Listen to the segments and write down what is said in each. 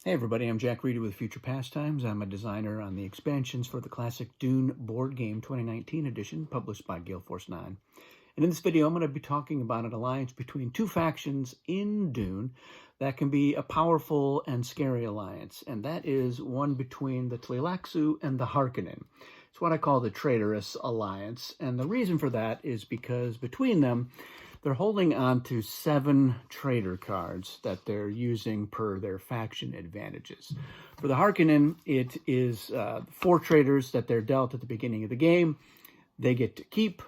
Hey everybody, I'm Jack Reedy with Future Pastimes. I'm a designer on the expansions for the classic Dune board game 2019 edition, published by Gale Force 9. And in this video, I'm going to be talking about an alliance between two factions in Dune that can be a powerful and scary alliance. And that is one between the Tleilaxu and the Harkonnen. It's what I call the Traitorous alliance. And the reason for that is because between them, they're holding on to 7 traitor cards that they're using per their faction advantages. For the Harkonnen, it is 4 traitors that they're dealt at the beginning of the game. They get to keep,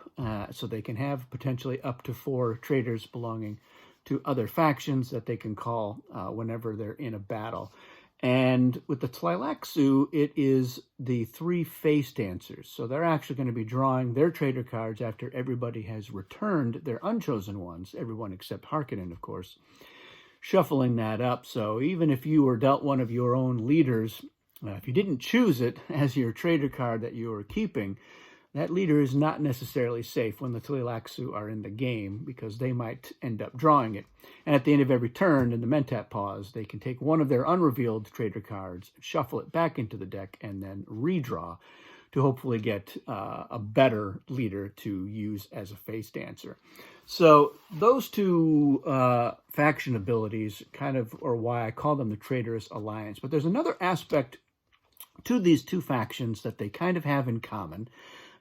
so they can have potentially up to 4 traitors belonging to other factions that they can call whenever they're in a battle. And with the Tleilaxu, it is the 3 face dancers. So they're actually going to be drawing their traitor cards after everybody has returned their unchosen ones, everyone except Harkonnen, of course, shuffling that up. So even if you were dealt one of your own leaders, if you didn't choose it as your traitor card that you were keeping, that leader is not necessarily safe when the Tleilaxu are in the game because they might end up drawing it. And at the end of every turn in the Mentat pause, they can take one of their unrevealed traitor cards, shuffle it back into the deck, and then redraw to hopefully get a better leader to use as a face dancer. So those 2 faction abilities kind of are why I call them the Traitorous Alliance. But there's another aspect to these 2 factions that they kind of have in common,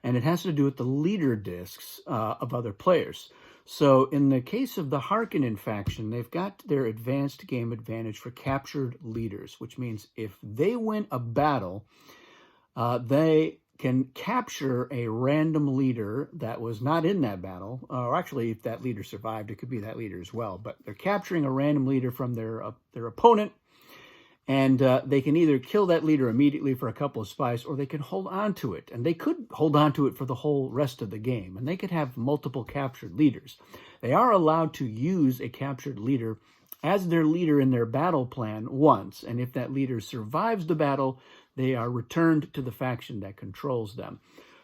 and it has to do with the leader discs of other players. So in the case of the Harkonnen faction, they've got their advanced game advantage for captured leaders, which means if they win a battle, they can capture a random leader that was not in that battle, or actually if that leader survived, it could be that leader as well, but they're capturing a random leader from their opponent. And they can either kill that leader immediately for a couple of spice, or they can hold on to it. And they could hold on to it for the whole rest of the game. And they could have multiple captured leaders. They are allowed to use a captured leader as their leader in their battle plan once. And if that leader survives the battle, they are returned to the faction that controls them.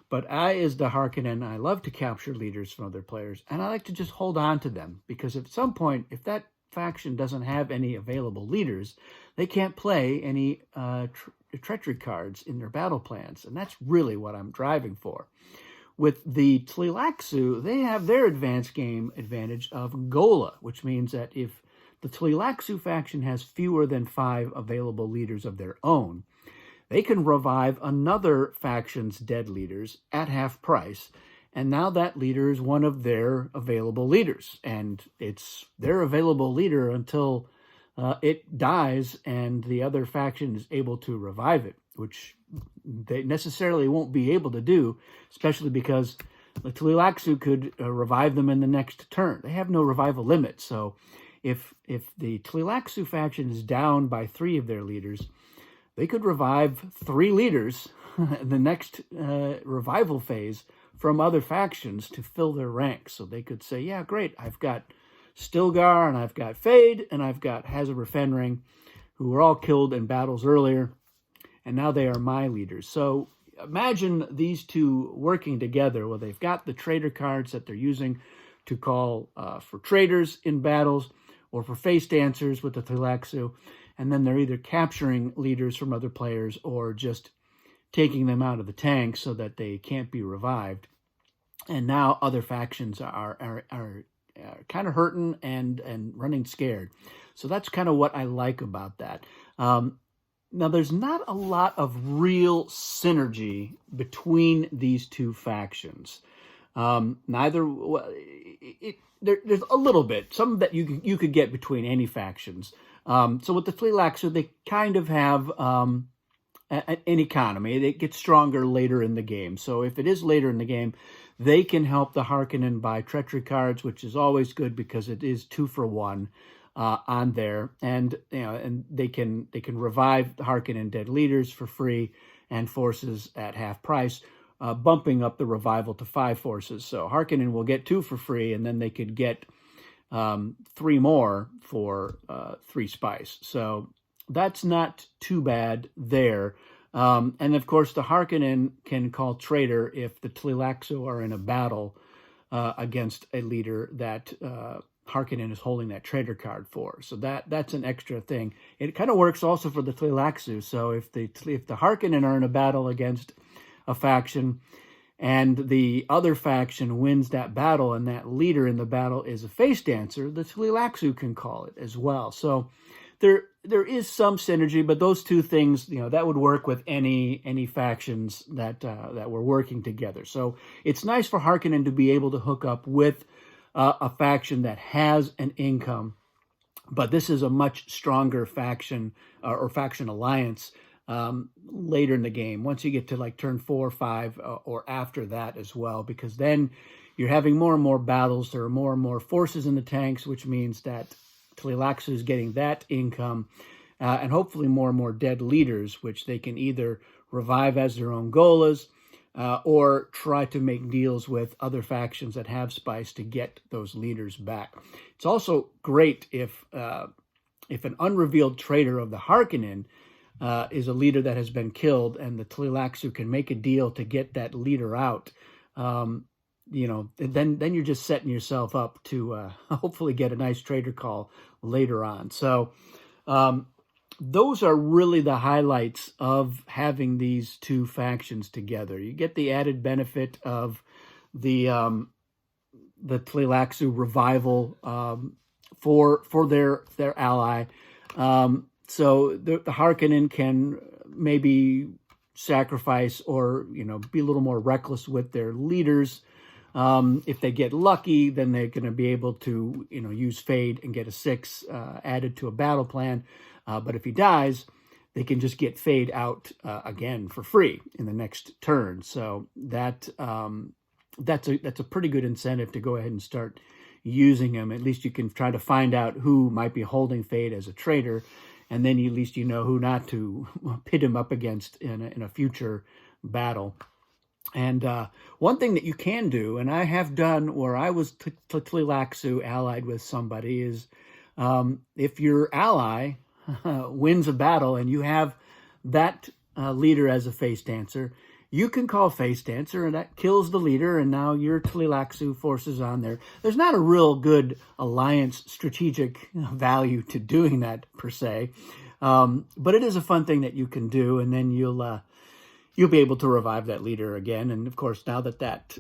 But I, as the Harkonnen, I love to capture leaders from other players. And I like to just hold on to them. Because at some point, if that faction doesn't have any available leaders, they can't play any treachery cards in their battle plans. And that's really what I'm driving for. With the Tleilaxu, they have their advanced game advantage of Gola, which means that if the Tleilaxu faction has fewer than 5 available leaders of their own, they can revive another faction's dead leaders at half price. And now that leader is one of their available leaders. And it's their available leader until it dies and the other faction is able to revive it, which they necessarily won't be able to do, especially because the Tleilaxu could revive them in the next turn. They have no revival limit. So if the Tleilaxu faction is down by 3 of their leaders, they could revive 3 leaders in the next revival phase from other factions to fill their ranks. So they could say, yeah, great, I've got Stilgar, and I've got Fade, and I've got Hazard Fenring, who were all killed in battles earlier, and now they are my leaders. So imagine these 2 working together. Well, they've got the traitor cards that they're using to call for traitors in battles, or for face dancers with the Tleilaxu, and then they're either capturing leaders from other players or just taking them out of the tank so that they can't be revived. And now other factions are kind of hurting and running scared. So that's kind of what I like about that. Now, there's not a lot of real synergy between these 2 factions. There's a little bit, some that you could get between any factions. So with the Tleilaxu, they kind of have an economy. It gets stronger later in the game. So if it is later in the game, they can help the Harkonnen buy treachery cards, which is always good because it is 2 for 1 on there. And and they can revive the Harkonnen dead leaders for free and forces at half price, bumping up the revival to 5 forces. So Harkonnen will get 2 for free, and then they could get 3 more for 3 spice. So that's not too bad there. And of course, the Harkonnen can call traitor if the Tleilaxu are in a battle against a leader that Harkonnen is holding that traitor card for. So that's an extra thing. It kind of works also for the Tleilaxu. So if the Harkonnen are in a battle against a faction, and the other faction wins that battle, and that leader in the battle is a face dancer, the Tleilaxu can call it as well. So there is some synergy, but those two things, that would work with any factions that were working together. So it's nice for Harkonnen to be able to hook up with a faction that has an income, but this is a much stronger faction or faction alliance later in the game, once you get to like turn 4 or 5 or after that as well, because then you're having more and more battles. There are more and more forces in the tanks, which means that Tleilaxu is getting that income and hopefully more and more dead leaders, which they can either revive as their own Golas or try to make deals with other factions that have spice to get those leaders back. It's also great if an unrevealed traitor of the Harkonnen is a leader that has been killed, and the Tleilaxu can make a deal to get that leader out. Then you're just setting yourself up to hopefully get a nice traitor call later on. So those are really the highlights of having these two factions together. You get the added benefit of the Tleilaxu revival for their ally. So the Harkonnen can maybe sacrifice or be a little more reckless with their leaders. If they get lucky, then they're going to be able to use Fade and get a 6 added to a battle plan. But if he dies, they can just get Fade out again for free in the next turn. So that's a pretty good incentive to go ahead and start using him. At least you can try to find out who might be holding Fade as a traitor, and then at least you know who not to pit him up against in a future battle. And one thing that you can do, and I have done where I was Tleilaxu allied with somebody, is if your ally wins a battle and you have that leader as a face dancer, you can call face dancer, and that kills the leader, and now your Tleilaxu forces on there. There's not a real good alliance strategic value to doing that per se, but it is a fun thing that you can do, and then you'll be able to revive that leader again. And of course, now that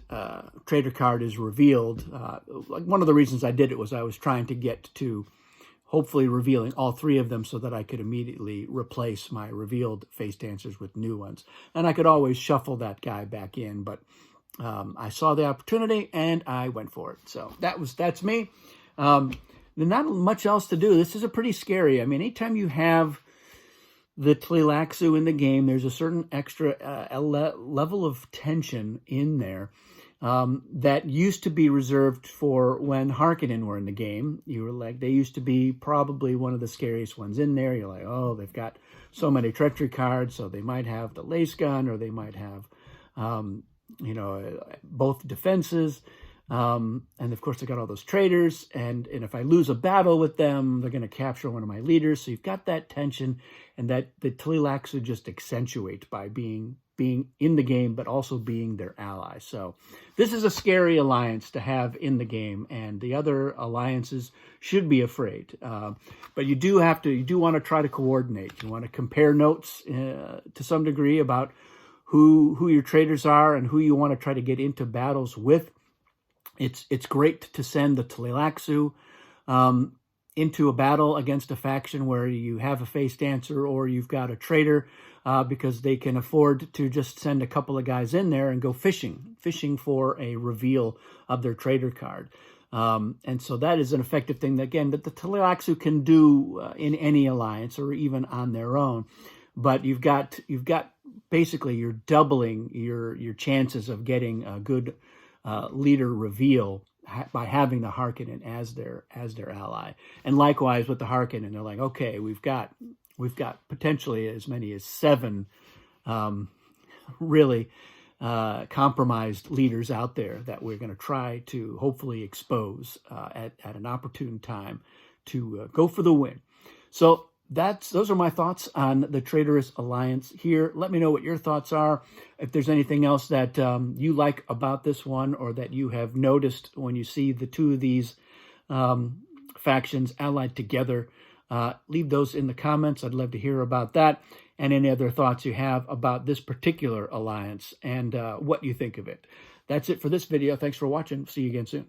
traitor card is revealed, like one of the reasons I did it was I was trying to get to hopefully revealing all 3 of them so that I could immediately replace my revealed face dancers with new ones. And I could always shuffle that guy back in, but I saw the opportunity and I went for it. So that's me. There's not much else to do. This is a pretty scary. I mean, anytime you have the Tleilaxu in the game, there's a certain extra level of tension in there that used to be reserved for when Harkonnen were in the game. You were like, they used to be probably one of the scariest ones in there. You're like, oh, they've got so many treachery cards, so they might have the lace gun, or they might have, both defenses. And of course, they got all those traitors. And if I lose a battle with them, they're going to capture one of my leaders. So you've got that tension, and that the Tleilaxu just accentuate by being in the game, but also being their ally. So this is a scary alliance to have in the game, and the other alliances should be afraid. But you do want to try to coordinate. You want to compare notes to some degree about who your traitors are and who you want to try to get into battles with. It's great to send the Tleilaxu into a battle against a faction where you have a face dancer or you've got a traitor, because they can afford to just send a couple of guys in there and go fishing for a reveal of their traitor card. And so that is an effective thing, that the Tleilaxu can do in any alliance or even on their own. But you've got basically, you're doubling your chances of getting a good leader reveal by having the Harkonnen as their ally. And likewise with the Harkonnen, they're like, okay, we've got potentially as many as 7 really compromised leaders out there that we're going to try to hopefully expose at an opportune time to go for the win. So those are my thoughts on the Traitorous Alliance here. Let me know what your thoughts are. If there's anything else that you like about this one, or that you have noticed when you see the 2 of these factions allied together. Leave those in the comments. I'd love to hear about that and any other thoughts you have about this particular alliance and what you think of it. That's it for this video. Thanks for watching. See you again soon.